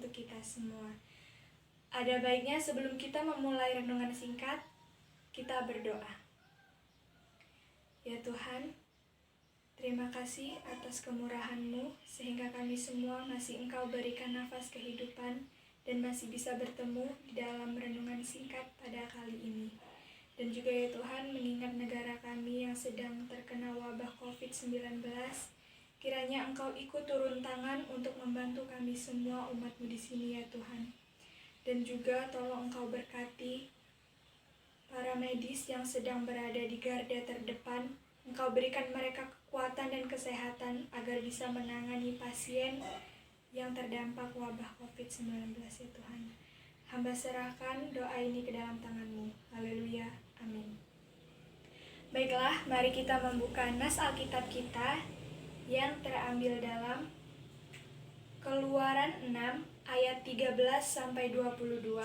untuk kita semua. Ada baiknya sebelum kita memulai renungan singkat, kita berdoa. Ya Tuhan, terima kasih atas kemurahan-Mu sehingga kami semua masih Engkau berikan nafas kehidupan dan masih bisa bertemu di dalam renungan singkat pada kali ini. Dan juga ya Tuhan, mengingat negara kami yang sedang terkena wabah COVID-19, kiranya Engkau ikut turun tangan untuk membantu kami semua umat-Mu di sini ya Tuhan. Dan juga tolong Engkau berkati para medis yang sedang berada di garda terdepan. Engkau berikan mereka kekuatan dan kesehatan agar bisa menangani pasien yang terdampak wabah COVID-19 ya Tuhan. Hamba serahkan doa ini ke dalam tangan-Mu. Haleluya. Amin. Baiklah, mari kita membuka nas Alkitab kita yang terambil dalam Keluaran 6 ayat 13-22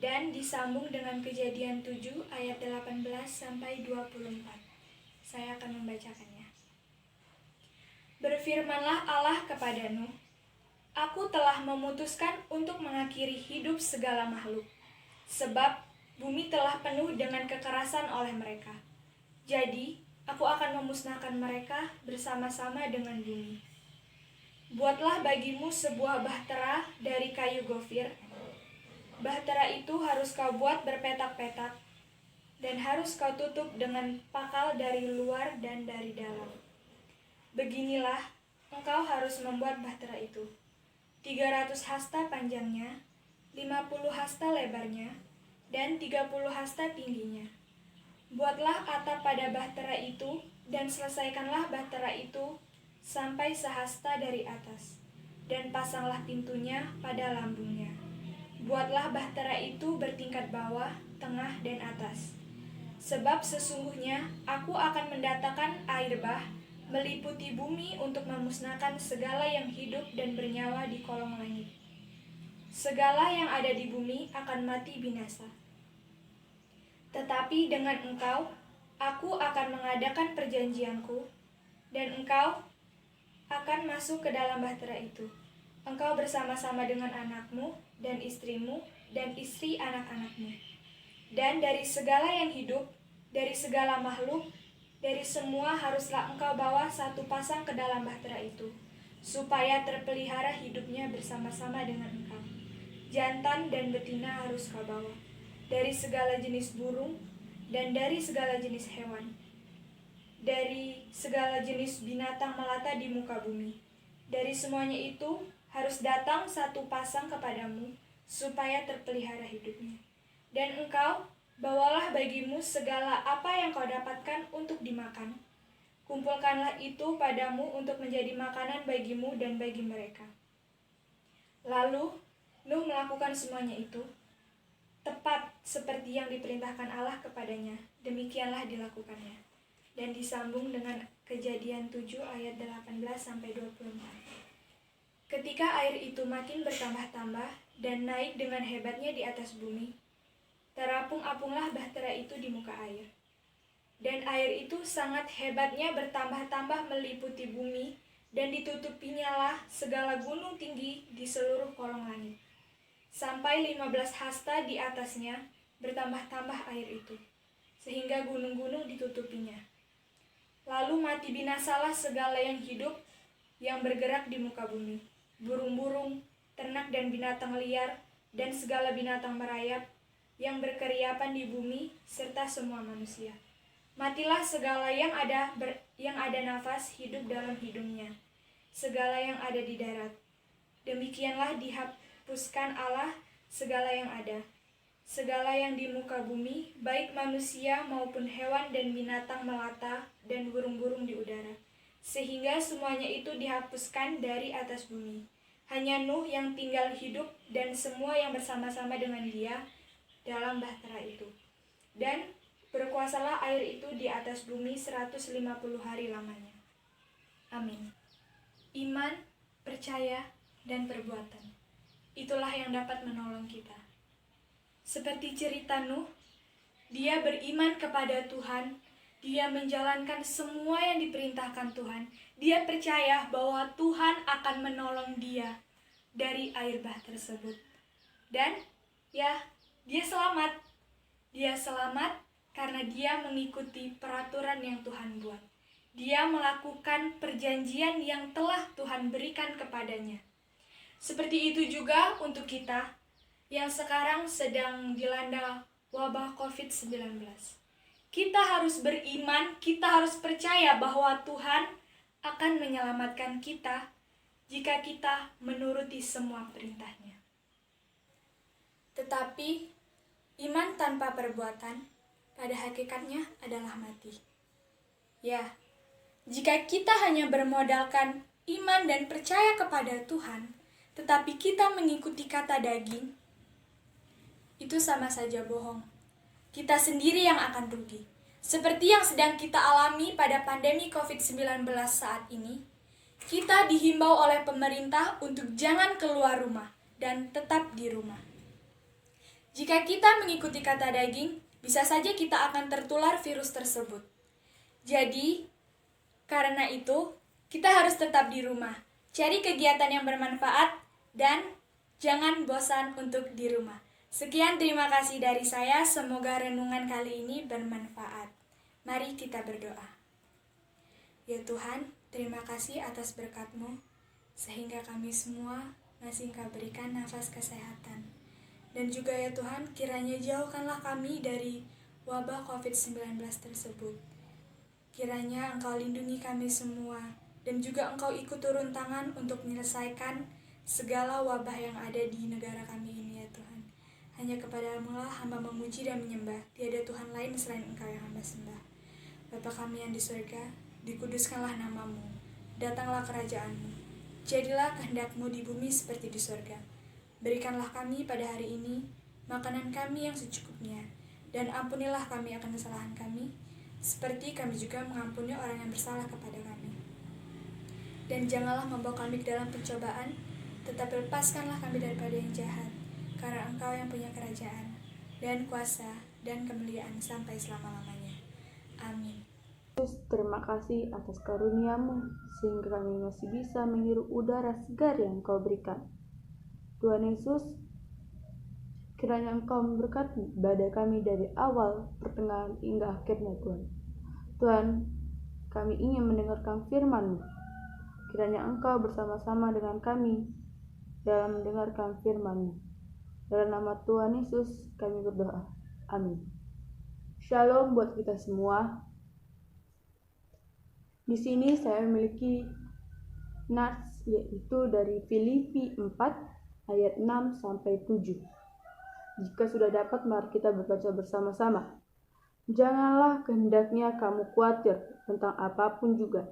dan disambung dengan Kejadian 7 ayat 18-24. Saya akan membacakannya. Berfirmanlah Allah kepada Nuh, Aku telah memutuskan untuk mengakhiri hidup segala makhluk, sebab bumi telah penuh dengan kekerasan oleh mereka. Jadi, aku akan memusnahkan mereka bersama-sama dengan bumi. Buatlah bagimu sebuah bahtera dari kayu gofir. Bahtera itu harus kau buat berpetak-petak, dan harus kau tutup dengan pakal dari luar dan dari dalam. Beginilah engkau harus membuat bahtera itu. 300 hasta panjangnya, 50 hasta lebarnya, dan 30 hasta tingginya. Buatlah atap pada bahtera itu, dan selesaikanlah bahtera itu sampai sehasta dari atas, dan pasanglah pintunya pada lambungnya. Buatlah bahtera itu bertingkat bawah, tengah, dan atas. Sebab sesungguhnya aku akan mendatangkan air bah meliputi bumi untuk memusnahkan segala yang hidup dan bernyawa di kolong langit. Segala yang ada di bumi akan mati binasa. Tetapi dengan engkau, aku akan mengadakan perjanjianku, dan engkau akan masuk ke dalam bahtera itu. Engkau bersama-sama dengan anakmu dan istrimu dan istri anak-anakmu. Dan dari segala yang hidup, dari segala makhluk, dari semua haruslah engkau bawa satu pasang ke dalam bahtera itu, supaya terpelihara hidupnya bersama-sama dengan engkau. Jantan dan betina harus kau bawa, dari segala jenis burung dan dari segala jenis hewan, dari segala jenis binatang melata di muka bumi. Dari semuanya itu harus datang satu pasang kepadamu, supaya terpelihara hidupnya. Dan engkau bawalah bagimu segala apa yang kau dapatkan untuk dimakan. Kumpulkanlah itu padamu untuk menjadi makanan bagimu dan bagi mereka. Lalu Nuh melakukan semuanya itu, tepat seperti yang diperintahkan Allah kepadanya. Demikianlah dilakukannya. Dan disambung dengan Kejadian 7 ayat 18-24. Ketika air itu makin bertambah-tambah dan naik dengan hebatnya di atas bumi, terapung-apunglah bahtera itu di muka air. Dan air itu sangat hebatnya bertambah-tambah meliputi bumi, dan ditutupinya lah segala gunung tinggi di seluruh kolong langit. Sampai 15 hasta di atasnya bertambah-tambah air itu, sehingga gunung-gunung ditutupinya. Lalu mati binasalah segala yang hidup yang bergerak di muka bumi, burung-burung, ternak dan binatang liar, dan segala binatang merayap yang berkeriapan di bumi, serta semua manusia. Matilah segala yang ada nafas hidup dalam hidungnya, segala yang ada di darat. Demikianlah dihapuskan Allah segala yang ada, segala yang di muka bumi, baik manusia maupun hewan dan binatang melata dan burung-burung di udara, sehingga semuanya itu dihapuskan dari atas bumi. Hanya Nuh yang tinggal hidup dan semua yang bersama-sama dengan dia dalam bahtera itu. Dan berkuasalah air itu di atas bumi 150 hari lamanya. Amin. Iman, percaya, dan perbuatan. Itulah yang dapat menolong kita. Seperti cerita Nuh, dia beriman kepada Tuhan, dia menjalankan semua yang diperintahkan Tuhan. Dia percaya bahwa Tuhan akan menolong dia. dari air bah tersebut. Dan ya, dia selamat. Dia selamat karena dia mengikuti peraturan yang Tuhan buat. Dia melakukan perjanjian yang telah Tuhan berikan kepadanya. Seperti itu juga untuk kita yang sekarang sedang dilanda wabah COVID-19. Kita harus beriman, kita harus percaya bahwa Tuhan akan menyelamatkan kita jika kita menuruti semua perintahnya. Tetapi iman tanpa perbuatan pada hakikatnya adalah mati. Ya, jika kita hanya bermodalkan iman dan percaya kepada Tuhan, tetapi kita mengikuti kata daging, itu sama saja bohong. Kita sendiri yang akan rugi. Seperti yang sedang kita alami pada pandemi COVID-19 saat ini, kita dihimbau oleh pemerintah untuk jangan keluar rumah dan tetap di rumah. Jika kita mengikuti kata daging, bisa saja kita akan tertular virus tersebut. Jadi, karena itu, kita harus tetap di rumah. Cari kegiatan yang bermanfaat dan jangan bosan untuk di rumah. Sekian, terima kasih dari saya. Semoga renungan kali ini bermanfaat. Mari kita berdoa. Ya Tuhan, terima kasih atas berkat-Mu, sehingga kami semua masih Engkau berikan nafas kesehatan. Dan juga ya Tuhan, kiranya jauhkanlah kami dari wabah COVID-19 tersebut. Kiranya Engkau lindungi kami semua, dan juga Engkau ikut turun tangan untuk menyelesaikan segala wabah yang ada di negara kami ini ya Tuhan. Hanya kepadamu lah hamba memuji dan menyembah, tiada Tuhan lain selain Engkau yang hamba sembah. Bapa kami yang di surga, dikuduskanlah namamu, datanglah kerajaan-Mu, jadilah kehendak-Mu di bumi seperti di surga. Berikanlah kami pada hari ini makanan kami yang secukupnya, dan ampunilah kami akan kesalahan kami, seperti kami juga mengampuni orang yang bersalah kepada kami. Dan janganlah membawa kami ke dalam pencobaan, tetapi lepaskanlah kami daripada yang jahat, karena Engkau yang punya kerajaan, dan kuasa, dan kemuliaan sampai selama-lamanya. Amin. Terima kasih atas karunia-Mu, sehingga kami masih bisa menghirup udara segar yang Engkau berikan. Tuhan Yesus, kiranya Engkau memberkati ibadah kami dari awal, pertengahan, hingga akhirnya Tuhan. Tuhan, kami ingin mendengarkan firman-Mu. Kiranya Engkau bersama-sama dengan kami dalam mendengarkan firman-Mu. Dalam nama Tuhan Yesus kami berdoa. Amin. Shalom buat kita semua. Di sini saya memiliki nats, yaitu dari Filipi 4 ayat 6 sampai 7. Jika sudah dapat, mari kita berbaca bersama-sama. Janganlah kehendaknya kamu khawatir tentang apapun juga,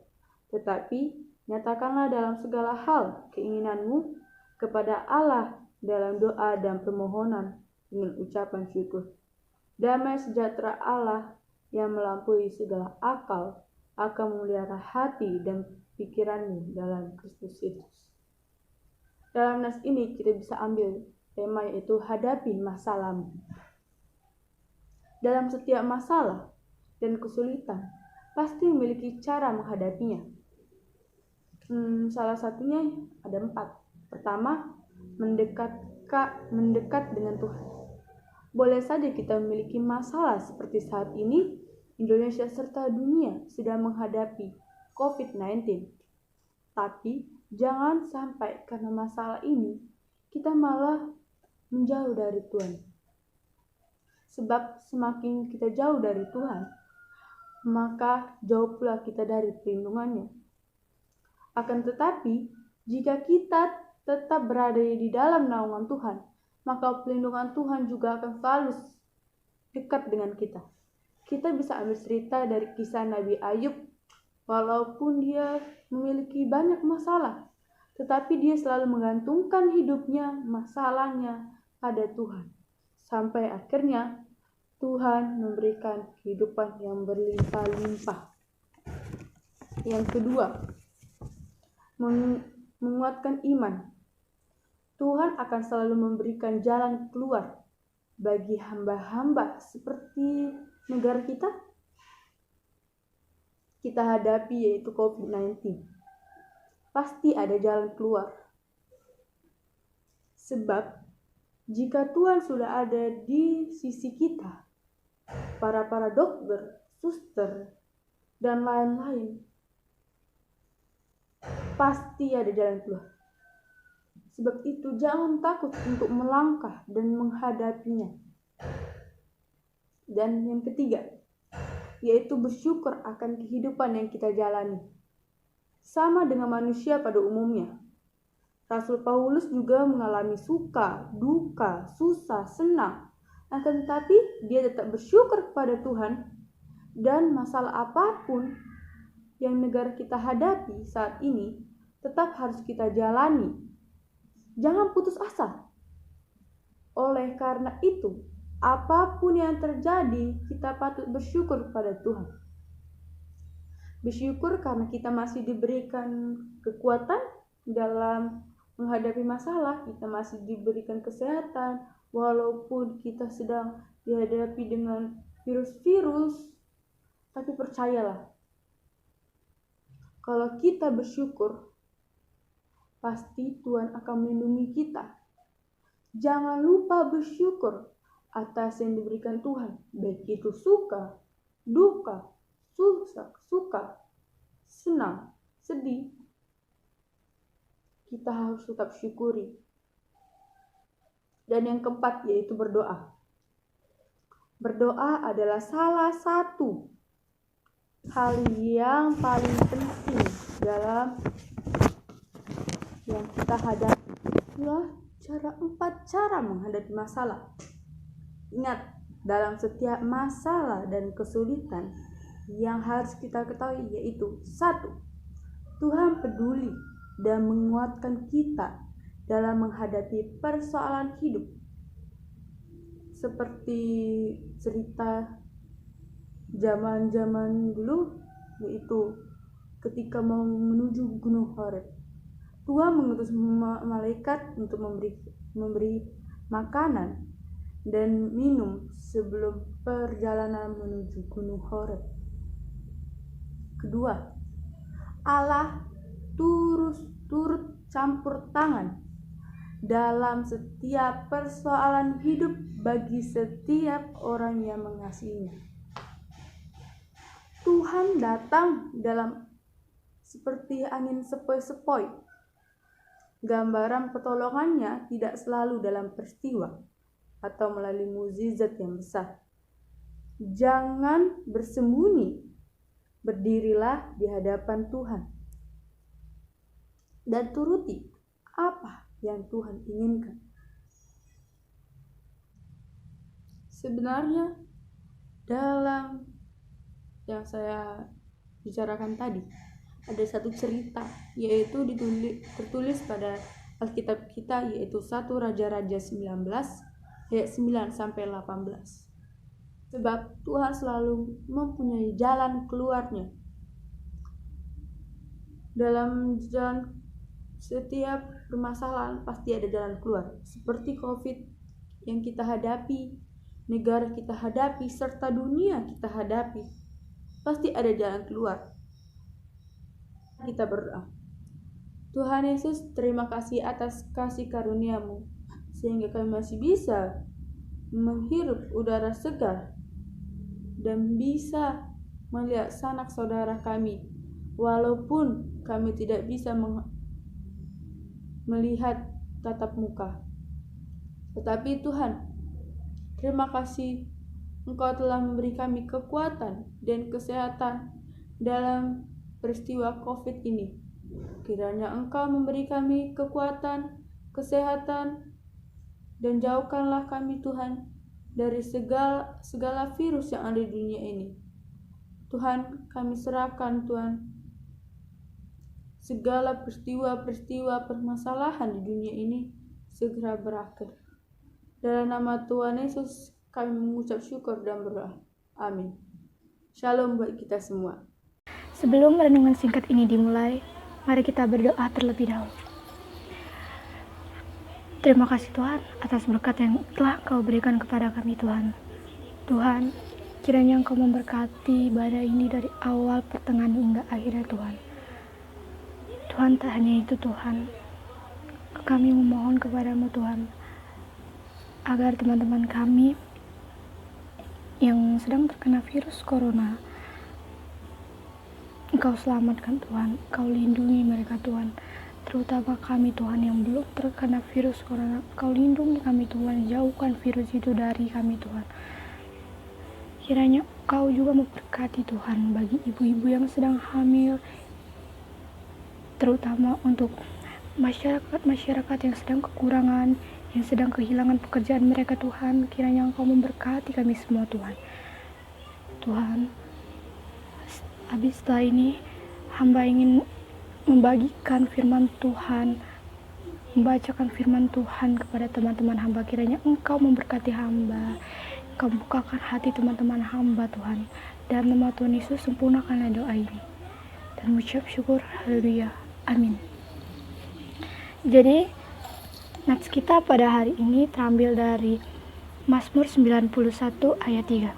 tetapi nyatakanlah dalam segala hal keinginanmu kepada Allah dalam doa dan permohonan dengan ucapan syukur. Damai sejahtera Allah yang melampaui segala akal akan memelihara hati dan pikiranmu dalam Kristus Yesus. Dalam nas ini kita bisa ambil tema, yaitu hadapi masalahmu. Dalam setiap masalah dan kesulitan pasti memiliki cara menghadapinya. Salah satunya ada 4. Pertama, mendekat dengan Tuhan. Boleh saja kita memiliki masalah seperti saat ini Indonesia serta dunia sedang menghadapi COVID-19. Tapi jangan sampai karena masalah ini kita malah menjauh dari Tuhan. Sebab semakin kita jauh dari Tuhan, maka jauh pula kita dari perlindungannya. Akan tetapi, jika kita tetap berada di dalam naungan Tuhan, maka perlindungan Tuhan juga akan selalu dekat dengan kita. Kita bisa ambil cerita dari kisah Nabi Ayub. Walaupun dia memiliki banyak masalah, tetapi dia selalu menggantungkan hidupnya, masalahnya pada Tuhan. Sampai akhirnya Tuhan memberikan kehidupan yang berlimpah-limpah. Yang kedua, menguatkan iman. Tuhan akan selalu memberikan jalan keluar bagi hamba-hamba seperti negara kita hadapi, yaitu COVID-19. Pasti ada jalan keluar. Sebab jika Tuhan sudah ada di sisi kita, para dokter, suster, dan lain-lain, pasti ada jalan keluar. Sebab itu jangan takut untuk melangkah dan menghadapinya. Dan yang ketiga, yaitu bersyukur akan kehidupan yang kita jalani. Sama dengan manusia pada umumnya, Rasul Paulus juga mengalami suka, duka, susah, senang. Akan tetapi dia tetap bersyukur kepada Tuhan, dan masalah apapun yang negara kita hadapi saat ini tetap harus kita jalani. Jangan putus asa. Oleh karena itu, apapun yang terjadi, kita patut bersyukur kepada Tuhan. Bersyukur karena kita masih diberikan kekuatan dalam menghadapi masalah, kita masih diberikan kesehatan, walaupun kita sedang dihadapi dengan virus-virus. Tapi percayalah, kalau kita bersyukur, pasti Tuhan akan melindungi kita. Jangan lupa bersyukur atas yang diberikan Tuhan, baik itu suka, duka, suka, senang, sedih. Kita harus tetap syukuri. Dan yang keempat, yaitu berdoa. Berdoa adalah salah satu hal yang paling penting dalam yang kita hadapi. Itulah 4 cara menghadapi masalah. Ingat, dalam setiap masalah dan kesulitan yang harus kita ketahui yaitu 1. Tuhan peduli dan menguatkan kita dalam menghadapi persoalan hidup. Seperti cerita zaman-zaman dulu, yaitu ketika mau menuju Gunung Horeb, Tuhan mengutus malaikat untuk memberi makanan dan minum sebelum perjalanan menuju Gunung Horeb. Kedua, Allah turut campur tangan dalam setiap persoalan hidup bagi setiap orang yang mengasihinya. Tuhan datang dalam seperti angin sepoi-sepoi. Gambaran pertolongannya tidak selalu dalam peristiwa atau melalui mukjizat yang besar. Jangan bersembunyi, berdirilah di hadapan Tuhan dan turuti apa yang Tuhan inginkan. Sebenarnya dalam yang saya bicarakan tadi ada satu cerita, yaitu tertulis pada Alkitab kita, yaitu 1 Raja-Raja 19 ayat 9 sampai 18. Sebab Tuhan selalu mempunyai jalan keluarnya. Dalam jalan setiap permasalahan pasti ada jalan keluar. Seperti COVID yang kita hadapi, negara kita hadapi, serta dunia kita hadapi, pasti ada jalan keluar. Kita berdoa. Tuhan Yesus, terima kasih atas kasih karunia-Mu, sehingga kami masih bisa menghirup udara segar dan bisa melihat sanak saudara kami, walaupun kami tidak bisa melihat tatap muka. Tetapi Tuhan, terima kasih Engkau telah memberi kami kekuatan dan kesehatan dalam peristiwa COVID ini. Kiranya Engkau memberi kami kekuatan, kesehatan, dan jauhkanlah kami Tuhan dari segala virus yang ada di dunia ini. Tuhan, kami serahkan Tuhan segala peristiwa permasalahan di dunia ini segera berakhir. Dalam nama Tuhan Yesus kami mengucap syukur dan berdoa. Amin. Shalom buat kita semua. Sebelum renungan singkat ini dimulai, mari kita berdoa terlebih dahulu. Terima kasih Tuhan atas berkat yang telah Kau berikan kepada kami Tuhan. Tuhan, kiranya Engkau memberkati ibadah ini dari awal, pertengahan hingga akhirnya Tuhan. Tuhan, tak hanya itu Tuhan, kami memohon kepadamu Tuhan, agar teman-teman kami yang sedang terkena virus corona, Engkau selamatkan Tuhan, Engkau lindungi mereka Tuhan, terutama kami Tuhan yang belum terkena virus corona. Engkau lindungi kami Tuhan, jauhkan virus itu dari kami Tuhan. Kiranya Engkau juga memberkati Tuhan bagi ibu-ibu yang sedang hamil, terutama untuk masyarakat yang sedang kekurangan, yang sedang kehilangan pekerjaan mereka Tuhan. Kiranya Engkau memberkati kami semua Tuhan. Tuhan, habis setelah ini hamba ingin membagikan firman Tuhan, membacakan firman Tuhan kepada teman-teman hamba. Kiranya Engkau memberkati hamba, Engkau bukakan hati teman-teman hamba Tuhan. Dalam nama Tuhan Yesus sempurnakanlah doa ini, dan mengucap syukur, haleluya, amin. Jadi nats kita pada hari ini terambil dari Mazmur 91 ayat 3.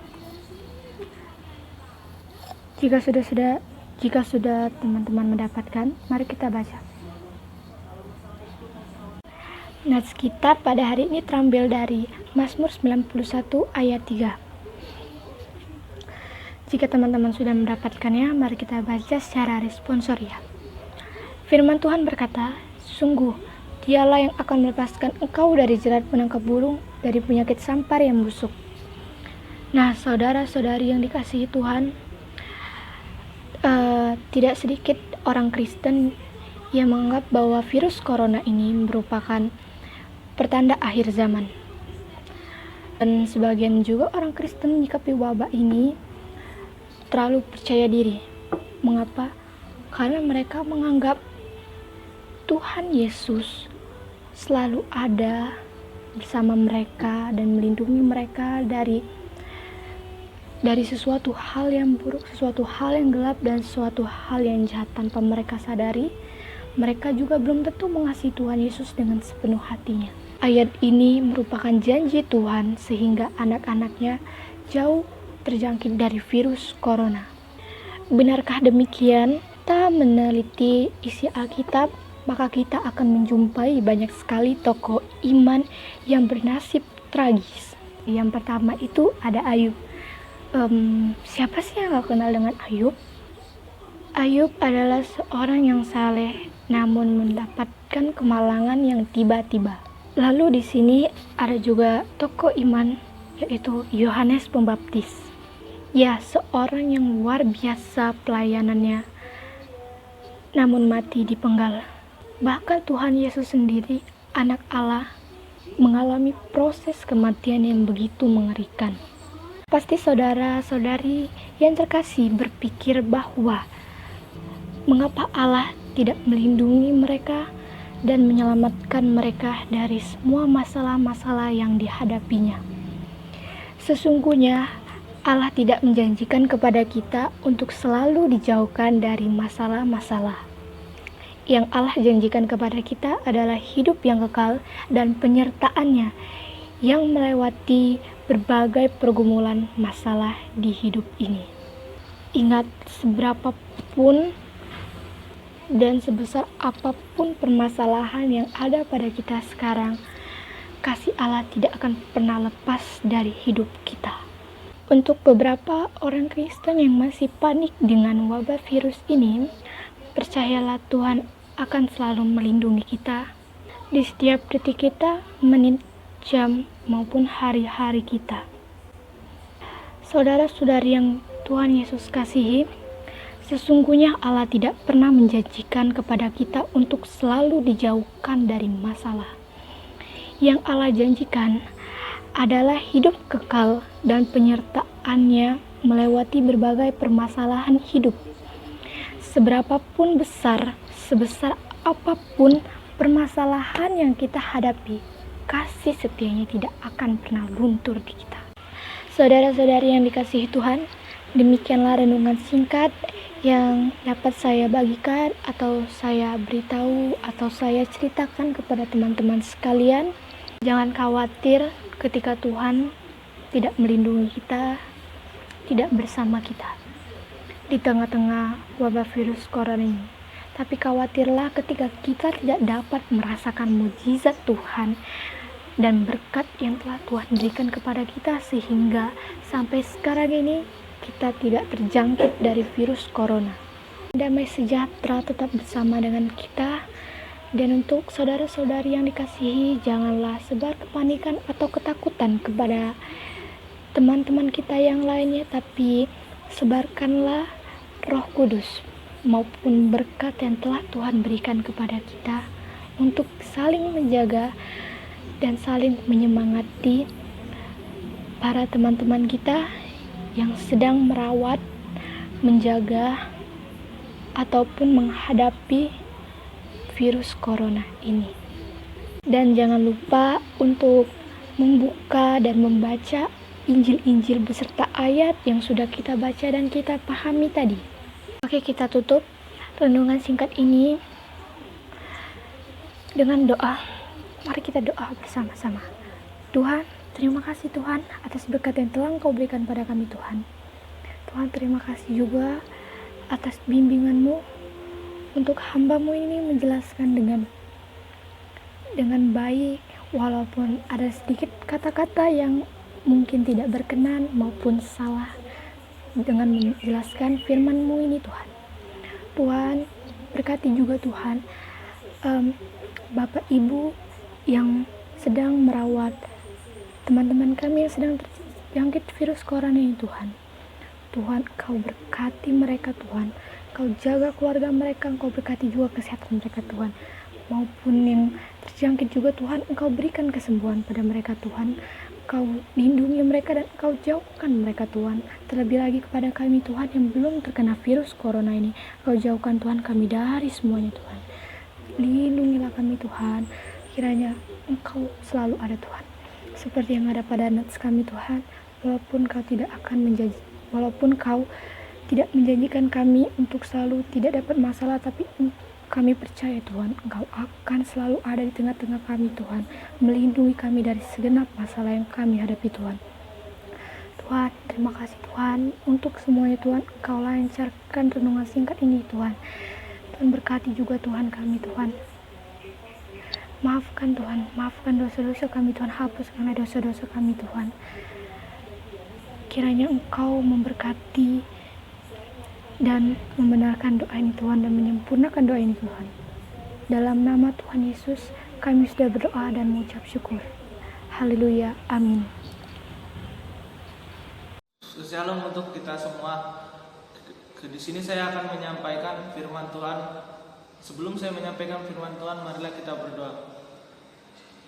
Jika sudah teman-teman mendapatkan, mari kita baca. Nats kita pada hari ini terambil dari Mazmur 91 ayat 3. Jika teman-teman sudah mendapatkannya, mari kita baca secara responsoria. Firman Tuhan berkata, sungguh, Dialah yang akan melepaskan engkau dari jerat penangkap burung, dari penyakit sampar yang busuk. Nah, saudara-saudari yang dikasihi Tuhan, tidak sedikit orang Kristen yang menganggap bahwa virus corona ini merupakan pertanda akhir zaman. Dan sebagian juga orang Kristen menyikapi wabah ini terlalu percaya diri. Mengapa? Karena mereka menganggap Tuhan Yesus selalu ada bersama mereka dan melindungi mereka dari sesuatu hal yang buruk, sesuatu hal yang gelap, dan sesuatu hal yang jahat. Tanpa mereka sadari, mereka juga belum tentu mengasihi Tuhan Yesus dengan sepenuh hatinya. Ayat ini merupakan janji Tuhan sehingga anak-anaknya jauh terjangkit dari virus corona. Benarkah demikian? Kita meneliti isi Alkitab, maka kita akan menjumpai banyak sekali tokoh iman yang bernasib tragis. Yang pertama itu ada Ayub. Siapa sih yang gak kenal dengan Ayub? Ayub adalah seorang yang saleh, namun mendapatkan kemalangan yang tiba-tiba. Lalu di sini ada juga tokoh iman, yaitu Yohanes Pembaptis. Ya, seorang yang luar biasa pelayanannya, namun mati dipenggal. Bahkan Tuhan Yesus sendiri, anak Allah, mengalami proses kematian yang begitu mengerikan. Pasti saudara-saudari yang terkasih berpikir bahwa mengapa Allah tidak melindungi mereka dan menyelamatkan mereka dari semua masalah-masalah yang dihadapinya. Sesungguhnya Allah tidak menjanjikan kepada kita untuk selalu dijauhkan dari masalah-masalah. Yang Allah janjikan kepada kita adalah hidup yang kekal dan penyertaannya yang melewati berbagai pergumulan masalah di hidup ini. Ingat, seberapapun dan sebesar apapun permasalahan yang ada pada kita sekarang, kasih Allah tidak akan pernah lepas dari hidup kita. Untuk beberapa orang Kristen yang masih panik dengan wabah virus ini, percayalah Tuhan akan selalu melindungi kita di setiap detik kita, menit, jam, maupun hari-hari kita. Saudara-saudari yang Tuhan Yesus kasihi, sesungguhnya Allah tidak pernah menjanjikan kepada kita untuk selalu dijauhkan dari masalah. Yang Allah janjikan adalah hidup kekal dan penyertaannya melewati berbagai permasalahan hidup. Seberapapun besar, sebesar apapun permasalahan yang kita hadapi, kasih setianya tidak akan pernah luntur di kita. Saudara-saudari yang dikasihi Tuhan, demikianlah renungan singkat yang dapat saya bagikan atau saya beritahu atau saya ceritakan kepada teman-teman sekalian. Jangan khawatir ketika Tuhan tidak melindungi kita, tidak bersama kita di tengah-tengah wabah virus corona ini. Tapi khawatirlah ketika kita tidak dapat merasakan mukjizat Tuhan dan berkat yang telah Tuhan berikan kepada kita, sehingga sampai sekarang ini kita tidak terjangkit dari virus corona. Damai sejahtera tetap bersama dengan kita. Dan untuk saudara-saudari yang dikasihi, janganlah sebar kepanikan atau ketakutan kepada teman-teman kita yang lainnya, tapi sebarkanlah Roh Kudus maupun berkat yang telah Tuhan berikan kepada kita untuk saling menjaga dan saling menyemangati para teman-teman kita yang sedang merawat, menjaga, ataupun menghadapi virus corona ini. Dan jangan lupa untuk membuka dan membaca Injil-Injil beserta ayat yang sudah kita baca dan kita pahami tadi. Oke, kita tutup renungan singkat ini dengan doa. Mari kita doa bersama-sama. Tuhan, terima kasih Tuhan atas berkat yang telah Engkau berikan pada kami Tuhan. Tuhan, terima kasih juga atas bimbingan-Mu untuk hamba-Mu ini menjelaskan dengan baik, walaupun ada sedikit kata-kata yang mungkin tidak berkenan maupun salah dengan menjelaskan firman-Mu ini Tuhan. Tuhan, berkati juga Tuhan Bapak Ibu yang sedang merawat teman-teman kami yang sedang terjangkit virus corona ini Tuhan. Tuhan, Engkau berkati mereka Tuhan. Engkau jaga keluarga mereka, Engkau berkati juga kesehatan mereka Tuhan. Maupun yang terjangkit juga Tuhan, Engkau berikan kesembuhan pada mereka Tuhan. Engkau lindungi mereka dan Engkau jauhkan mereka Tuhan. Terlebih lagi kepada kami Tuhan yang belum terkena virus corona ini, Engkau jauhkan Tuhan kami dari semuanya Tuhan. Lindungilah kami Tuhan, kiranya Engkau selalu ada Tuhan. Seperti yang ada pada nats kami Tuhan, walaupun Kau tidak menjanjikan kami untuk selalu tidak dapat masalah, tapi kami percaya Tuhan, Engkau akan selalu ada di tengah-tengah kami Tuhan, melindungi kami dari segenap masalah yang kami hadapi Tuhan. Tuhan, terima kasih Tuhan untuk semuanya Tuhan. Engkau lancarkan renungan singkat ini Tuhan. Tuhan berkati juga Tuhan kami Tuhan. Maafkan Tuhan, maafkan dosa-dosa kami Tuhan, hapuskanlah dosa-dosa kami Tuhan. Kiranya Engkau memberkati dan membenarkan doa ini Tuhan, dan menyempurnakan doa ini Tuhan. Dalam nama Tuhan Yesus kami sudah berdoa dan mengucap syukur. Haleluya, amin. Shalom untuk kita semua. Di sini saya akan menyampaikan firman Tuhan. Sebelum saya menyampaikan firman Tuhan, marilah kita berdoa.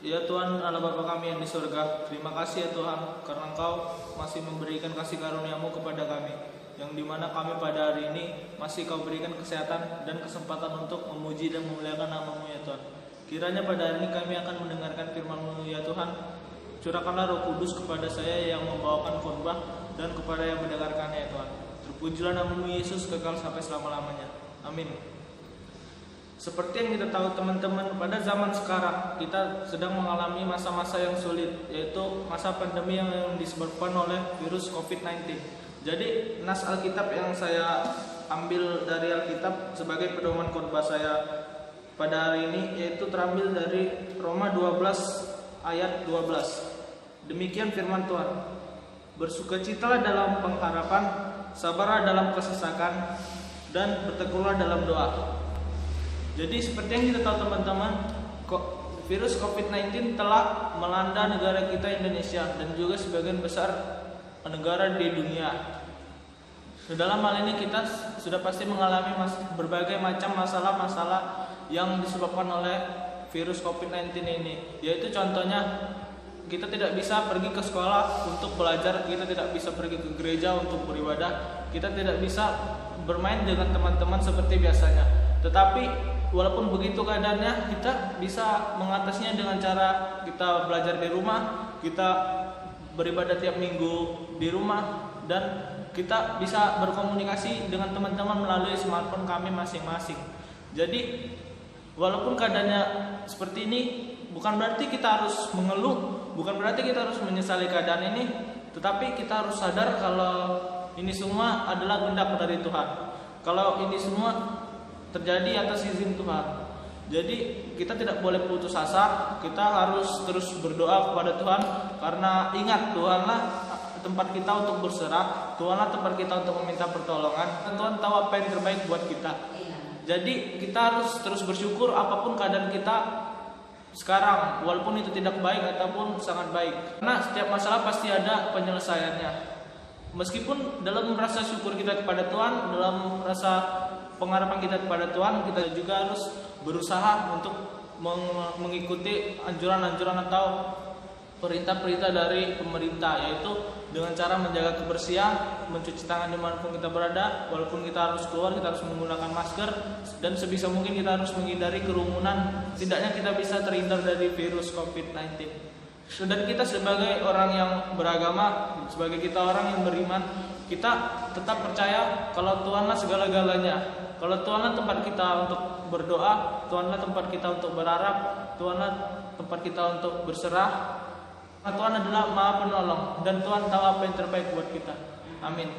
Ya Tuhan, Allah Bapa kami yang di surga, terima kasih ya Tuhan, karena Engkau masih memberikan kasih karunia-Mu kepada kami, yang dimana kami pada hari ini masih Kau berikan kesehatan dan kesempatan untuk memuji dan memuliakan nama-Mu ya Tuhan. Kiranya pada hari ini kami akan mendengarkan firman-Mu ya Tuhan. Curahkanlah Roh Kudus kepada saya yang membawakan khotbah dan kepada yang mendengarkannya ya Tuhan. Terpujilah nama-Mu Yesus kekal sampai selama-lamanya. Amin. Seperti yang kita tahu teman-teman, pada zaman sekarang kita sedang mengalami masa-masa yang sulit, yaitu masa pandemi yang disebabkan oleh virus COVID-19. Jadi nas Alkitab yang saya ambil dari Alkitab sebagai pedoman khotbah saya pada hari ini, yaitu terambil dari Roma 12 ayat 12. Demikian firman Tuhan. Bersukacitalah dalam pengharapan, sabarlah dalam kesesakan, dan bertekunlah dalam doa. Jadi seperti yang kita tahu teman-teman, virus COVID-19 telah melanda negara kita Indonesia dan juga sebagian besar negara di dunia. Dalam hal ini kita sudah pasti mengalami berbagai macam masalah-masalah yang disebabkan oleh virus COVID-19 ini. Yaitu contohnya, kita tidak bisa pergi ke sekolah untuk belajar, kita tidak bisa pergi ke gereja untuk beribadah, kita tidak bisa bermain dengan teman-teman seperti biasanya. Tetapi walaupun begitu keadaannya, kita bisa mengatasinya dengan cara kita belajar di rumah, kita beribadah tiap minggu di rumah, dan kita bisa berkomunikasi dengan teman-teman melalui smartphone kami masing-masing. Jadi walaupun keadaannya seperti ini, bukan berarti kita harus mengeluh, bukan berarti kita harus menyesali keadaan ini, tetapi kita harus sadar kalau ini semua adalah kehendak dari Tuhan. Kalau ini semua terjadi atas izin Tuhan. Jadi kita tidak boleh putus asa, kita harus terus berdoa kepada Tuhan, karena ingat Tuhanlah tempat kita untuk berserah, Tuhanlah tempat kita untuk meminta pertolongan. Tuhan tahu apa yang terbaik buat kita. Jadi kita harus terus bersyukur apapun keadaan kita sekarang, walaupun itu tidak baik ataupun sangat baik. Karena setiap masalah pasti ada penyelesaiannya. Meskipun dalam rasa syukur kita kepada Tuhan, dalam rasa pengharapan kita kepada Tuhan, kita juga harus berusaha untuk mengikuti anjuran-anjuran atau perintah-perintah dari pemerintah, yaitu dengan cara menjaga kebersihan, mencuci tangan dimanapun kita berada, walaupun kita harus keluar kita harus menggunakan masker, dan sebisa mungkin kita harus menghindari kerumunan. Setidaknya kita bisa terhindar dari virus COVID-19. Dan kita sebagai orang yang beragama, sebagai kita orang yang beriman, kita tetap percaya kalau Tuhanlah segala-galanya. Kalau Tuhanlah tempat kita untuk berdoa, Tuhanlah tempat kita untuk berharap, Tuhanlah tempat kita untuk berserah. Tuhan adalah Maha Penolong dan Tuhan tahu apa yang terbaik buat kita. Amin.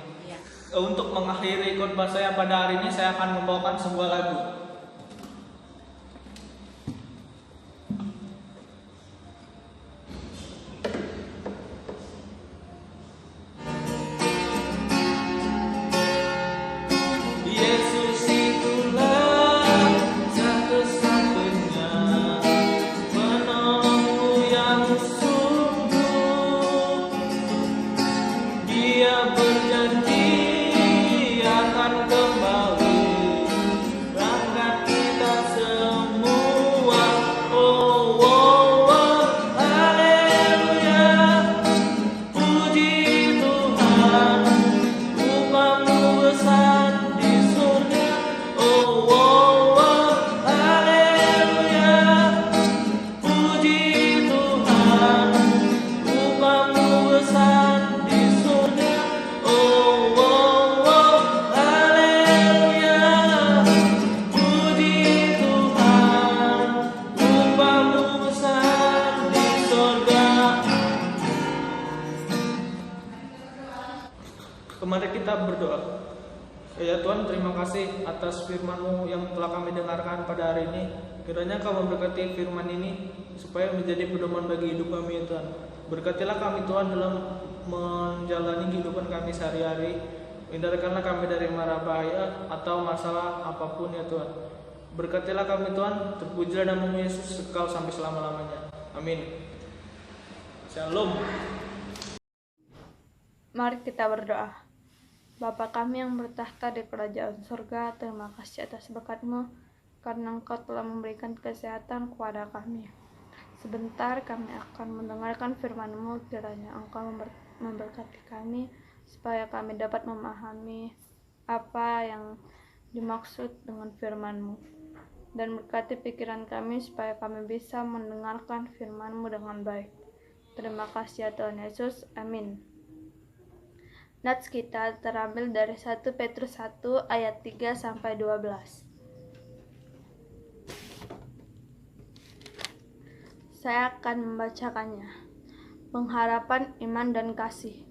Untuk mengakhiri khotbah saya pada hari ini, saya akan membawakan sebuah lagu. Yesus itulah satu-satunya penolongku yang sungguh. Dia berjanji akan kembali berangkat kita semua. Oh, oh, oh, haleluya, puji Tuhan, upamu besar di surga. Oh, oh, oh, haleluya, puji Tuhan, upamu besar di surga. Oh, oh, oh, haleluya, puji Tuhan, upamu besar di surga. Mari kita berdoa. Ya Tuhan, terima kasih atas firman-Mu yang telah kami dengarkan pada hari ini. Kiranya Kau memberkati firman ini supaya menjadi pedoman bagi hidup kami, ya Tuhan. Berkatilah kami Tuhan dalam menjalani kehidupan kami sehari-hari. Hindarkanlah kami dari mara bahaya atau masalah apapun, ya Tuhan. Berkatilah kami Tuhan, terpujilah namamu Yesus kekal sampai selama-lamanya. Amin. Shalom. Mari kita berdoa. Bapa kami yang bertahta di kerajaan surga, terima kasih atas berkat-Mu, karena Engkau telah memberikan kesehatan kepada kami. Sebentar kami akan mendengarkan firman-Mu, kiranya Engkau memberkati kami, supaya kami dapat memahami apa yang dimaksud dengan firman-Mu. Dan berkati pikiran kami, supaya kami bisa mendengarkan firman-Mu dengan baik. Terima kasih ya Tuhan Yesus, amin. Nats kita terambil dari 1 Petrus 1 ayat 3-12. Saya akan membacakannya. Pengharapan iman dan kasih.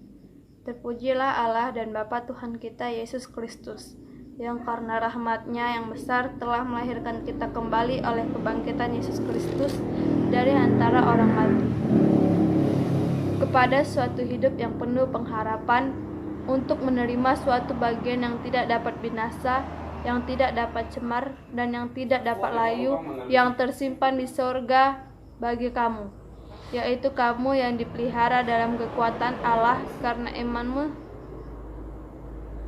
Terpujilah Allah dan Bapa Tuhan kita Yesus Kristus, yang karena rahmat-Nya yang besar telah melahirkan kita kembali oleh kebangkitan Yesus Kristus dari antara orang mati, kepada suatu hidup yang penuh pengharapan, untuk menerima suatu bagian yang tidak dapat binasa, yang tidak dapat cemar, dan yang tidak dapat layu, yang tersimpan di sorga bagi kamu, yaitu kamu yang dipelihara dalam kekuatan Allah karena imanmu,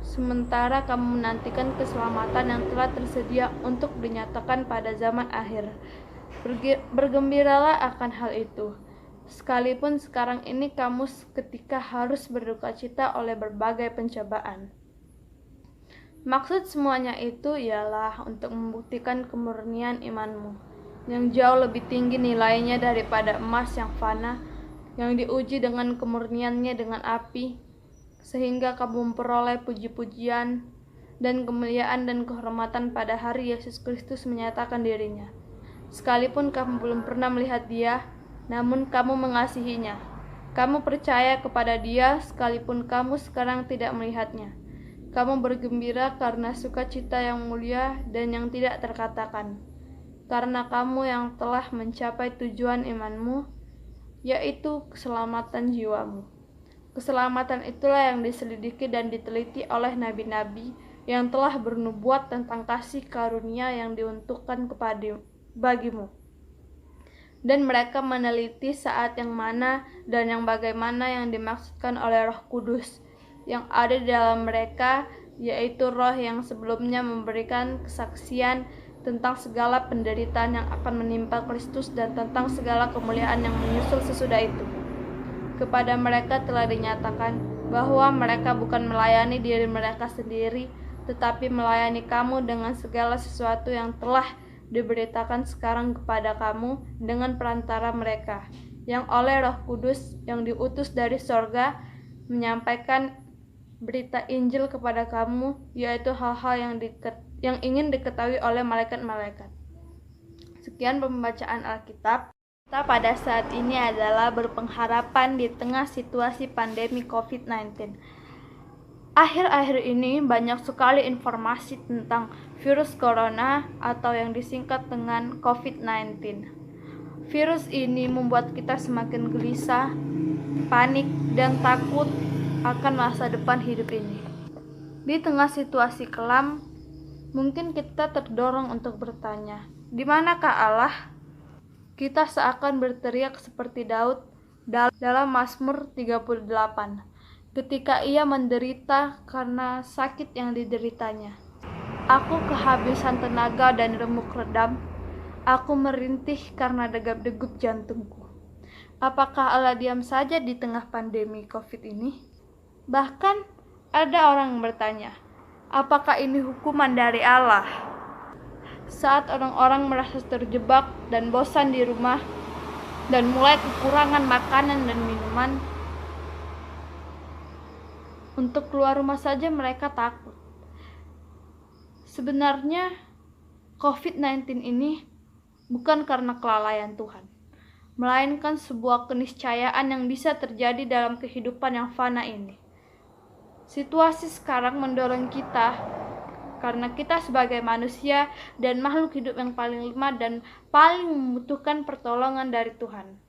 sementara kamu menantikan keselamatan yang telah tersedia untuk dinyatakan pada zaman akhir. Bergembiralah akan hal itu, sekalipun sekarang ini kamu ketika harus berduka cita oleh berbagai pencobaan. Maksud semuanya itu ialah untuk membuktikan kemurnian imanmu, yang jauh lebih tinggi nilainya daripada emas yang fana, yang diuji dengan kemurniannya dengan api, sehingga kamu memperoleh puji-pujian dan kemuliaan dan kehormatan pada hari Yesus Kristus menyatakan dirinya. Sekalipun kamu belum pernah melihat Dia, namun kamu mengasihinya. Kamu percaya kepada Dia sekalipun kamu sekarang tidak melihatnya. Kamu bergembira karena sukacita yang mulia dan yang tidak terkatakan, karena kamu yang telah mencapai tujuan imanmu, yaitu keselamatan jiwamu. Keselamatan itulah yang diselidiki dan diteliti oleh nabi-nabi yang telah bernubuat tentang kasih karunia yang diuntukkan bagimu. Dan mereka meneliti saat yang mana dan yang bagaimana yang dimaksudkan oleh Roh Kudus yang ada di dalam mereka, yaitu Roh yang sebelumnya memberikan kesaksian tentang segala penderitaan yang akan menimpa Kristus dan tentang segala kemuliaan yang menyusul sesudah itu. Kepada mereka telah dinyatakan bahwa mereka bukan melayani diri mereka sendiri, tetapi melayani kamu dengan segala sesuatu yang telah diberitakan sekarang kepada kamu dengan perantara mereka, yang oleh Roh Kudus yang diutus dari sorga menyampaikan berita Injil kepada kamu, yaitu hal-hal yang ingin diketahui oleh malaikat-malaikat. Sekian pembacaan Alkitab. Kita pada saat ini adalah berpengharapan di tengah situasi pandemi COVID-19. Akhir-akhir ini banyak sekali informasi tentang virus corona atau yang disingkat dengan COVID-19. Virus ini membuat kita semakin gelisah, panik, dan takut akan masa depan hidup ini. Di tengah situasi kelam, mungkin kita terdorong untuk bertanya, di manakah Allah? Kita seakan berteriak seperti Daud dalam Mazmur 38, ketika ia menderita karena sakit yang dideritanya. Aku kehabisan tenaga dan remuk redam, aku merintih karena degap-degup jantungku. Apakah Allah diam saja di tengah pandemi COVID ini? Bahkan ada orang yang bertanya, apakah ini hukuman dari Allah? Saat orang-orang merasa terjebak dan bosan di rumah dan mulai kekurangan makanan dan minuman, untuk keluar rumah saja mereka takut. Sebenarnya COVID-19 ini bukan karena kelalaian Tuhan, melainkan sebuah keniscayaan yang bisa terjadi dalam kehidupan yang fana ini. Situasi sekarang mendorong kita, karena kita sebagai manusia dan makhluk hidup yang paling lemah dan paling membutuhkan pertolongan dari Tuhan,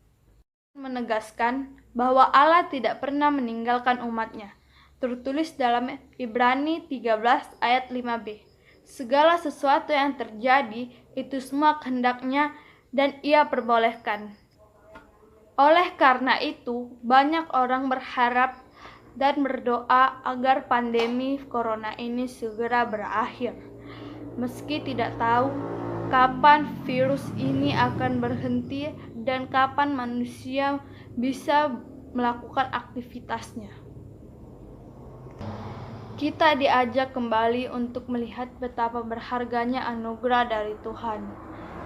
menegaskan bahwa Allah tidak pernah meninggalkan umatnya. Tertulis dalam Ibrani 13 ayat 5b. Segala sesuatu yang terjadi itu semua kehendaknya dan Ia perbolehkan. Oleh karena itu, banyak orang berharap dan berdoa agar pandemi corona ini segera berakhir. Meski tidak tahu kapan virus ini akan berhenti dan kapan manusia bisa melakukan aktivitasnya. Kita diajak kembali untuk melihat betapa berharganya anugerah dari Tuhan,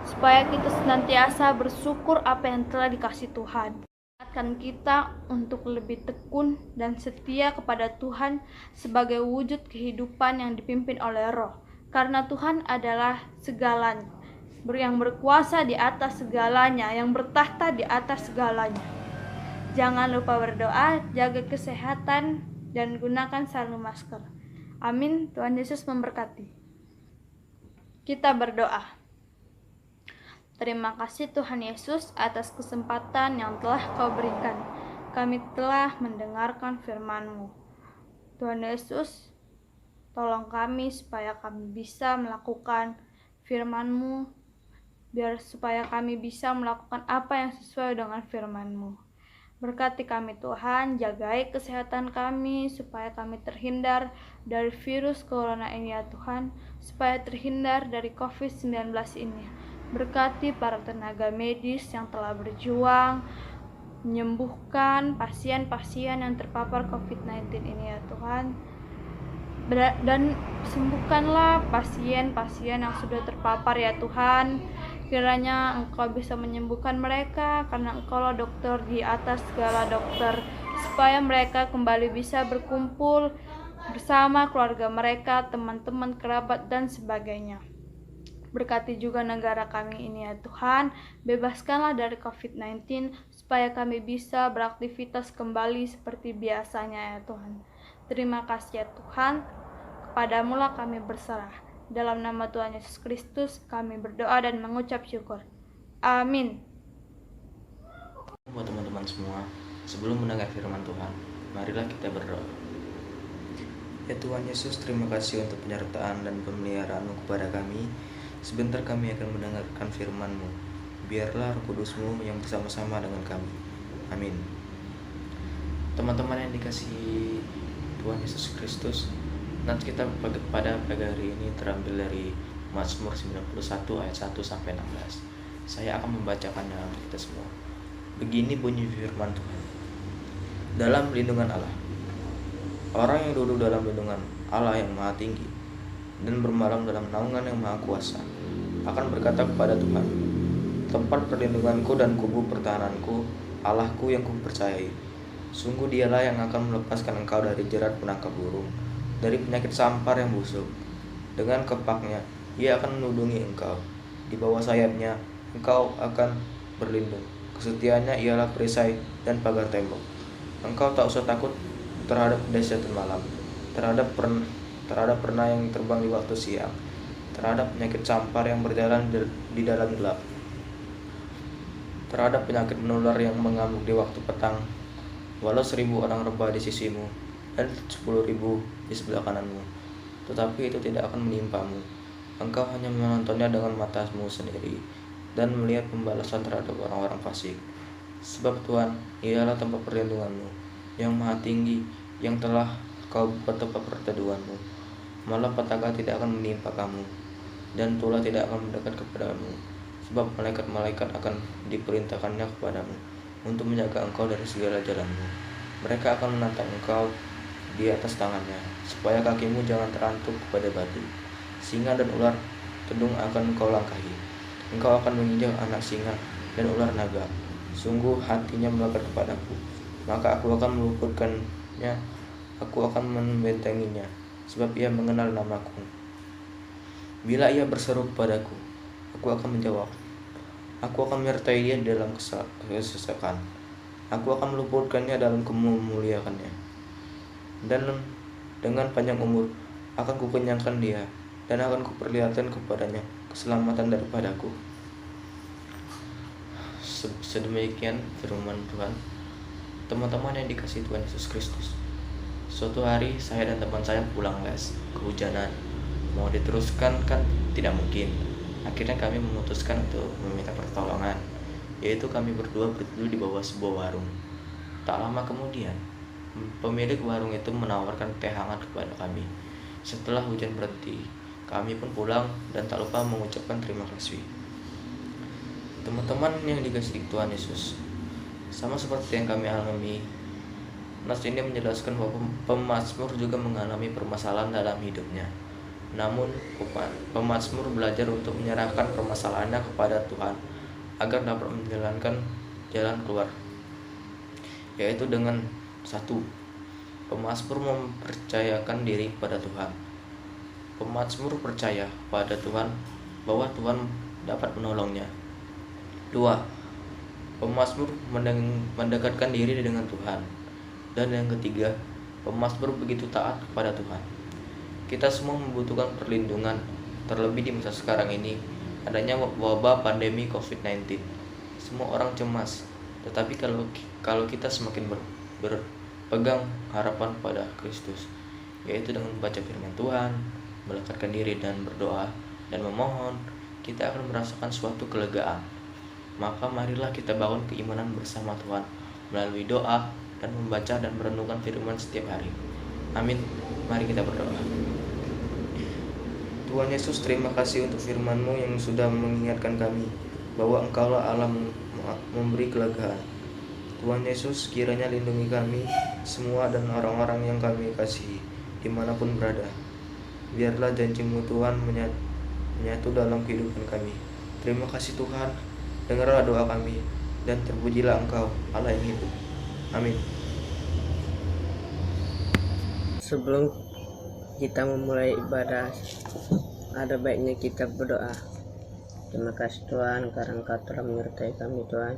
supaya kita senantiasa bersyukur apa yang telah dikasih Tuhan. Ingatkan kita untuk lebih tekun dan setia kepada Tuhan sebagai wujud kehidupan yang dipimpin oleh Roh, karena Tuhan adalah segalanya, yang berkuasa di atas segalanya, yang bertahta di atas segalanya. Jangan lupa berdoa, jaga kesehatan, dan gunakan sarung masker. Amin. Tuhan Yesus memberkati. Kita berdoa. Terima kasih Tuhan Yesus atas kesempatan yang telah Kau berikan. Kami telah mendengarkan firman-Mu. Tuhan Yesus, tolong kami supaya kami bisa melakukan firman-Mu, supaya kami bisa melakukan apa yang sesuai dengan firman-Mu. Berkati kami Tuhan, jagai kesehatan kami supaya kami terhindar dari virus corona ini ya Tuhan, supaya terhindar dari COVID-19 ini. Berkati para tenaga medis yang telah berjuang menyembuhkan pasien-pasien yang terpapar COVID-19 ini ya Tuhan. Dan sembuhkanlah pasien-pasien yang sudah terpapar ya Tuhan. Kiranya Engkau bisa menyembuhkan mereka, karena Engkaulah dokter di atas segala dokter, supaya mereka kembali bisa berkumpul bersama keluarga mereka, teman-teman, kerabat, dan sebagainya. Berkati juga negara kami ini ya Tuhan, bebaskanlah dari COVID-19 supaya kami bisa beraktivitas kembali seperti biasanya ya Tuhan. Terima kasih ya Tuhan. Padamulah kami berserah. Dalam nama Tuhan Yesus Kristus kami berdoa dan mengucap syukur. Amin. Buat teman-teman semua, sebelum mendengar firman Tuhan, marilah kita berdoa. Ya Tuhan Yesus, terima kasih untuk penyertaan dan pemeliharaan-Mu kepada kami. Sebentar kami akan mendengarkan firman-Mu. Biarlah Roh Kudus-Mu yang bersama-sama dengan kami. Amin. Teman-teman yang dikasihi Tuhan Yesus Kristus, nanti kita pada pagi hari ini terambil dari Mazmur 91 ayat 1 sampai 16. Saya akan membacakannya untuk kita semua. Begini bunyi firman Tuhan. Dalam lindungan Allah. Orang yang duduk dalam lindungan Allah yang Maha Tinggi dan bermalam dalam naungan yang Maha Kuasa akan berkata kepada Tuhan, tempat perlindunganku dan kubu pertahananku, Allahku yang kupercayai. Sungguh Dialah yang akan melepaskan engkau dari jerat penangkap burung, dari penyakit sampar yang busuk. Dengan kepaknya Ia akan melindungi engkau. Di bawah sayapnya engkau akan berlindung. Kesetiaannya ialah perisai dan pagar tembok. Engkau tak usah takut terhadap dahsyat malam, terhadap pernah yang terbang di waktu siang, terhadap penyakit sampar yang berjalan di dalam gelap, terhadap penyakit menular yang mengamuk di waktu petang. Walau 1000 orang rebah di sisimu dan 10.000 di sebelah kananmu, tetapi itu tidak akan menimpamu. Engkau hanya menontonnya dengan matamu sendiri dan melihat pembalasan terhadap orang-orang fasik. Sebab Tuhan ialah tempat perlindunganmu yang Maha Tinggi, yang telah kau buat tempat perteduhanmu. Malah petaka tidak akan menimpa kamu, dan tulah tidak akan mendekat kepadamu. Sebab malaikat-malaikat akan diperintahkannya kepadamu untuk menjaga engkau dari segala jalanmu. Mereka akan menantang engkau di atas tangannya, supaya kakimu jangan terantuk kepada batu. Singa dan ular tedung akan engkau langkahi. Engkau akan menginjak anak singa dan ular naga. Sungguh hatinya melekat kepadaku, maka aku akan meluputkannya, aku akan membentenginya, sebab ia mengenal namaku. Bila ia berseru kepadaku, aku akan menjawab. Aku akan menyertai dia dalam kesesakan. Aku akan meluputkannya dalam kemuliaannya. Dan dengan panjang umur akan kukenyangkan dia, dan akan kuperlihatkan kepadanya keselamatan daripadaku. Sedemikian firman Tuhan. Teman-teman yang dikasihi Tuhan Yesus Kristus, suatu hari saya dan teman saya pulang les, kehujanan. Mau diteruskan kan tidak mungkin. Akhirnya kami memutuskan untuk meminta pertolongan, yaitu kami berdua berteduh di bawah sebuah warung. Tak lama kemudian, pemilik warung itu menawarkan teh hangat kepada kami. Setelah hujan berhenti, kami pun pulang dan tak lupa mengucapkan terima kasih. Teman-teman yang dikasihi Tuhan Yesus, sama seperti yang kami alami, nas ini menjelaskan bahwa pemazmur juga mengalami permasalahan dalam hidupnya. Namun, pemazmur belajar untuk menyerahkan permasalahannya kepada Tuhan agar dapat menjalankan jalan keluar, yaitu dengan 1. Pemazmur mempercayakan diri kepada Tuhan. Pemazmur percaya pada Tuhan bahwa Tuhan dapat menolongnya. 2. Pemazmur mendekatkan diri dengan Tuhan. Dan yang ketiga, pemazmur begitu taat kepada Tuhan. Kita semua membutuhkan perlindungan, terlebih di masa sekarang ini, adanya wabah pandemi COVID-19. Semua orang cemas, tetapi kalau kita semakin berpegang harapan pada Kristus, yaitu dengan membaca firman Tuhan, melekatkan diri dan berdoa dan memohon, kita akan merasakan suatu kelegaan. Maka marilah kita bangun keimanan bersama Tuhan melalui doa dan membaca dan merenungkan firman setiap hari. Amin. Mari kita berdoa. Tuhan Yesus, terima kasih untuk firman-Mu yang sudah mengingatkan kami bahwa Engkaulah Allah memberi kelegaan. Tuhan Yesus, kiranya lindungi kami semua dan orang-orang yang kami kasihi dimanapun berada. Biarlah janji-Mu Tuhan menyatu dalam kehidupan kami. Terima kasih Tuhan, dengarlah doa kami, dan terpujilah Engkau, Allah yang hidup. Amin. Sebelum kita memulai ibadah, ada baiknya kita berdoa. Terima kasih Tuhan karena Engkau telah menyertai kami Tuhan.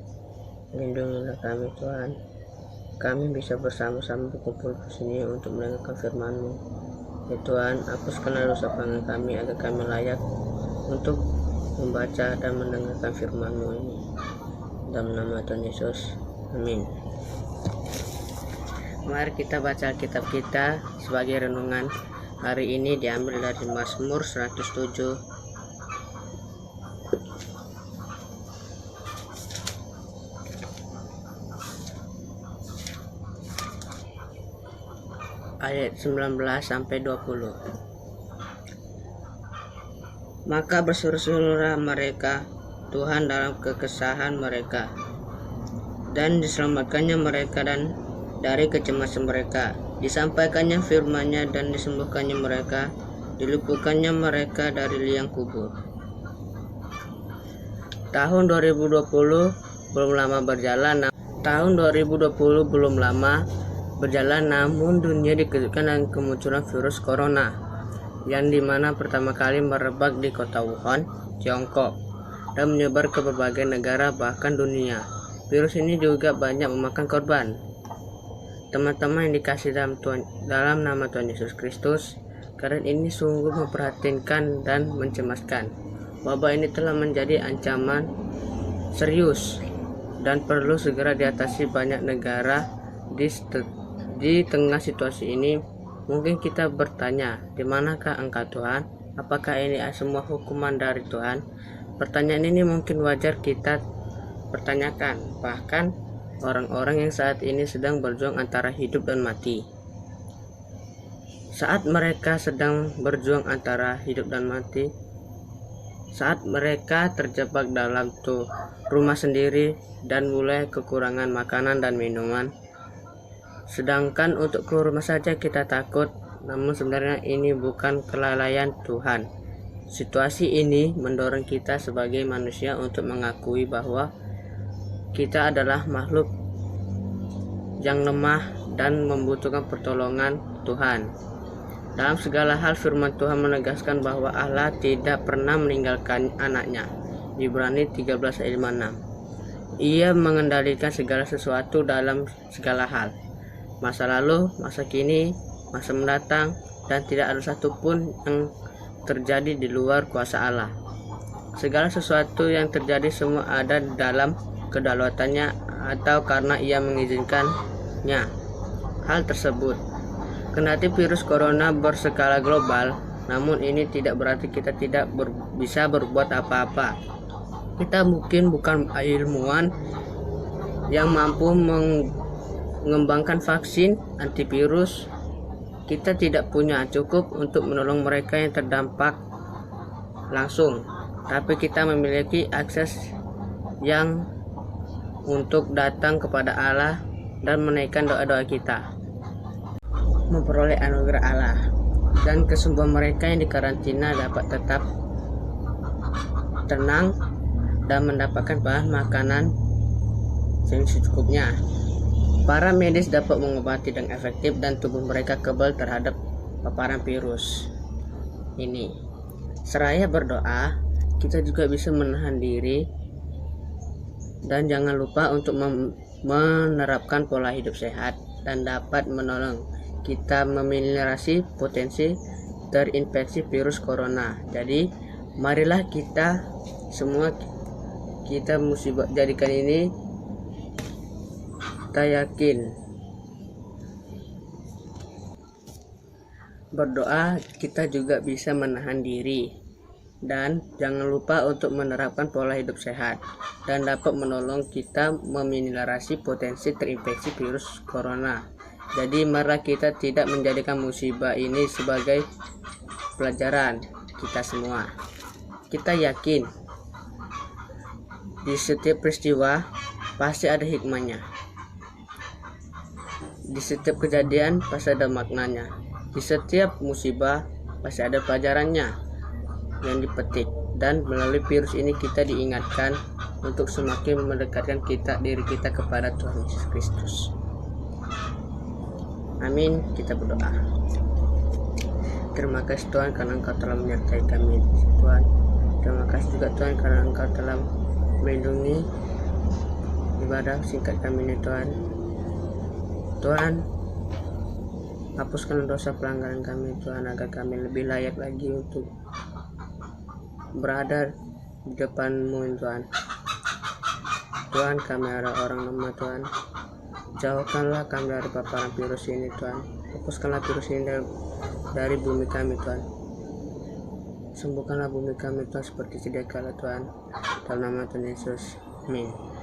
Lindungilah kami Tuhan. Kami bisa bersama-sama berkumpul di sini untuk mendengarkan firman-Mu. Ya Tuhan, hapuskanlah dosa pelanggan kami agar kami layak untuk membaca dan mendengarkan firman-Mu ini. Dalam nama Tuhan Yesus, amin. Mari kita baca Alkitab kita sebagai renungan hari ini, diambil dari Mazmur 107 ayat 19 sampai 20. Maka bersorak-sorai mereka Tuhan dalam kekesahan mereka, dan diselamatkannya mereka dan dari kecemasan mereka. Disampaikannya firman-Nya dan disembuhkannya mereka, diluputkannya mereka dari liang kubur. Tahun 2020 belum lama berjalan. Namun dunia dikejutkan dengan kemunculan virus corona, yang dimana pertama kali merebak di kota Wuhan, Tiongkok, dan menyebar ke berbagai negara bahkan dunia. Virus ini juga banyak memakan korban. Teman-teman yang dikasih dalam nama Tuhan Yesus Kristus, keadaan ini sungguh memprihatinkan dan mencemaskan. Wabah ini telah menjadi ancaman serius dan perlu segera diatasi banyak negara. Di tengah situasi ini, mungkin kita bertanya, di manakah Engkau Tuhan? Apakah ini semua hukuman dari Tuhan? Pertanyaan ini mungkin wajar kita pertanyakan, bahkan orang-orang yang saat ini sedang berjuang antara hidup dan mati. Saat mereka sedang berjuang antara hidup dan mati, saat mereka terjebak dalam rumah sendiri dan mulai kekurangan makanan dan minuman, sedangkan untuk keluar rumah saja kita takut, namun sebenarnya ini bukan kelalaian Tuhan. Situasi ini mendorong kita sebagai manusia untuk mengakui bahwa kita adalah makhluk yang lemah dan membutuhkan pertolongan Tuhan. Dalam segala hal, firman Tuhan menegaskan bahwa Allah tidak pernah meninggalkan anaknya. Ibrani 13 ayat 56. Ia mengendalikan segala sesuatu dalam segala hal, masa lalu, masa kini, masa mendatang, dan tidak ada satupun yang terjadi di luar kuasa Allah. Segala sesuatu yang terjadi semua ada dalam kedaulatannya atau karena Ia mengizinkannya hal tersebut. Kendati virus corona berskala global, namun ini tidak berarti kita tidak bisa berbuat apa-apa. Kita mungkin bukan ilmuwan yang mampu mengembangkan vaksin antivirus. Kita tidak punya cukup untuk menolong mereka yang terdampak langsung, tapi kita memiliki akses yang untuk datang kepada Allah dan menaikkan doa-doa kita, memperoleh anugerah Allah, dan kesembuhan mereka yang dikarantina dapat tetap tenang dan mendapatkan bahan makanan yang secukupnya. Para medis dapat mengobati dengan efektif dan tubuh mereka kebal terhadap paparan virus ini. Seraya berdoa, kita juga bisa menahan diri dan jangan lupa untuk menerapkan pola hidup sehat dan dapat menolong kita meminimalisasi potensi terinfeksi virus corona. Jadi, marilah kita semua musibah jadikan ini kita yakin. Berdoa kita juga bisa menahan diri, dan jangan lupa untuk menerapkan pola hidup sehat dan dapat menolong kita meminimalisasi potensi terinfeksi virus corona. Jadi marilah kita tidak menjadikan musibah ini sebagai pelajaran kita semua. Kita yakin di setiap peristiwa pasti ada hikmahnya. Di setiap kejadian pasti ada maknanya. Di setiap musibah pasti ada pelajarannya yang dipetik. Dan melalui virus ini kita diingatkan untuk semakin mendekatkan diri kita kepada Tuhan Yesus Kristus. Amin. Kita berdoa. Terima kasih Tuhan karena Engkau telah menyertai kami, Tuhan. Terima kasih juga Tuhan karena Engkau telah melindungi ibadah singkat kami ini, Tuhan. Tuhan, Hapuskan dosa pelanggaran kami Tuhan, agar kami lebih layak lagi untuk berada di depan-Mu Tuhan. Tuhan, kami adalah orang lemah Tuhan. Jauhkanlah kami dari paparan virus ini Tuhan. Hapuskanlah virus ini dari bumi kami Tuhan. Sembuhkanlah bumi kami Tuhan seperti sedia kala Tuhan. Dalam nama Tuhan Yesus. Amin.